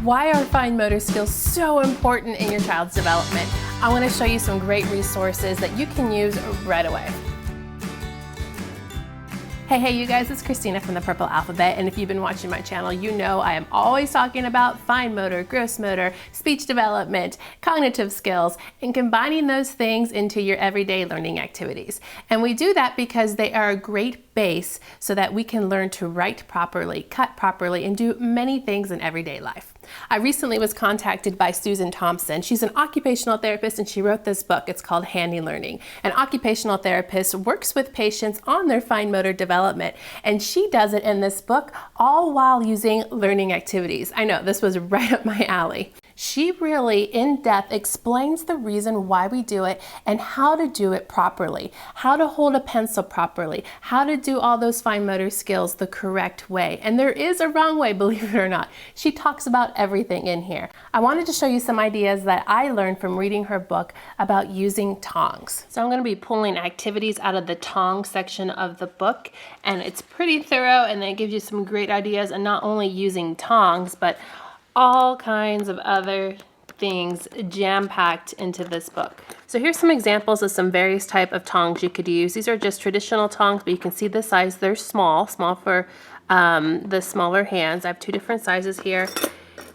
Why are fine motor skills so important in your child's development? I want to show you some great resources that you can use right away. Hey you guys, it's Christina from the Purple Alphabet, and if you've been watching my channel, you know I am always talking about fine motor, gross motor, speech development, cognitive skills, and combining those things into your everyday learning activities. And we do that because they are a great base so that we can learn to write properly, cut properly, and do many things in everyday life. I recently was contacted by Susan Thompson. She's an occupational therapist and she wrote this book. It's called Handy Learning. An occupational therapist works with patients on their fine motor development, and she does it in this book all while using learning activities. I know, this was right up my alley. She really, in depth, explains the reason why we do it and how to do it properly, how to hold a pencil properly, how to do all those fine motor skills the correct way. And there is a wrong way, believe it or not. She talks about everything in here. I wanted to show you some ideas that I learned from reading her book about using tongs. So I'm going to be pulling activities out of the tongs section of the book, and it's pretty thorough, and it gives you some great ideas, and not only using tongs, but all kinds of other things jam-packed into this book. So here's some examples of some various type of tongs you could use. These are just traditional tongs, but you can see the size. They're small for the smaller hands. I have two different sizes here.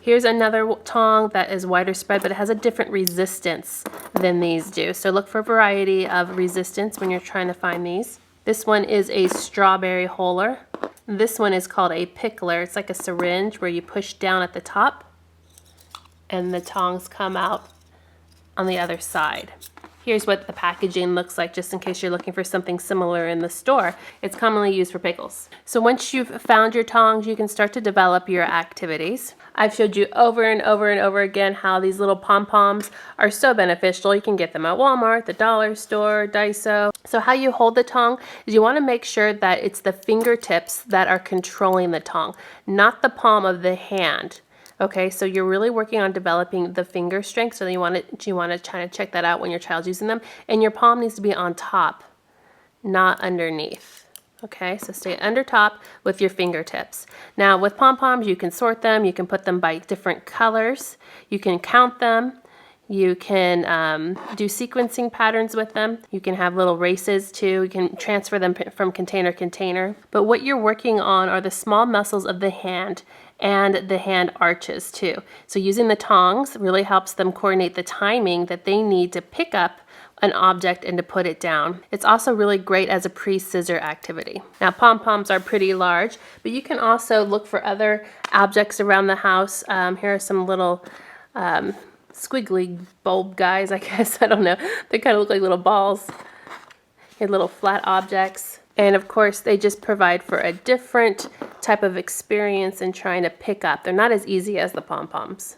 Here's another tong that is wider spread, but it has a different resistance than these do. So look for a variety of resistance when you're trying to find these. This one is a strawberry holer. This one is called a pickler. It's like a syringe where you push down at the top and the tongs come out on the other side. Here's what the packaging looks like, just in case you're looking for something similar in the store. It's commonly used for pickles. So once you've found your tongs, you can start to develop your activities. I've showed you over and over and over again how these little pom-poms are so beneficial. You can get them at Walmart, the dollar store, Daiso. So how you hold the tong is you want to make sure that it's the fingertips that are controlling the tong, not the palm of the hand. Okay, so you're really working on developing the finger strength, so you want to try to check that out when your child's using them. And your palm needs to be on top, not underneath. Okay, so stay under top with your fingertips. Now with pom-poms, you can sort them, you can put them by different colors, you can count them, you can do sequencing patterns with them, you can have little races too, you can transfer them from container to container. But what you're working on are the small muscles of the hand and the hand arches too. So using the tongs really helps them coordinate the timing that they need to pick up an object and to put it down. It's also really great as a pre-scissor activity. Now pom-poms are pretty large, but you can also look for other objects around the house. Here are some little squiggly bulb guys, I guess. I don't know. They kind of look like little balls. Here, little flat objects. And of course, they just provide for a different type of experience in trying to pick up. They're not as easy as the pom-poms.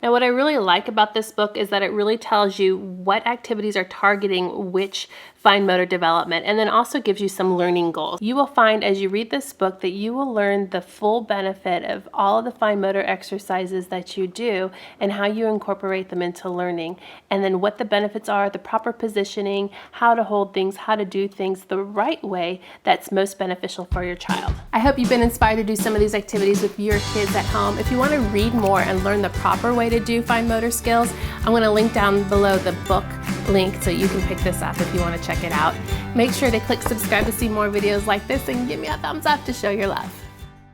Now, what I really like about this book is that it really tells you what activities are targeting which fine motor development, and then also gives you some learning goals. You will find as you read this book that you will learn the full benefit of all of the fine motor exercises that you do and how you incorporate them into learning, and then what the benefits are, the proper positioning, how to hold things, how to do things the right way that's most beneficial for your child. I hope you've been inspired to do some of these activities with your kids at home. If you want to read more and learn the proper way to do fine motor skills, I'm going to link down below the book link so you can pick this up if you want to check it out. Make sure to click subscribe to see more videos like this and give me a thumbs up to show your love.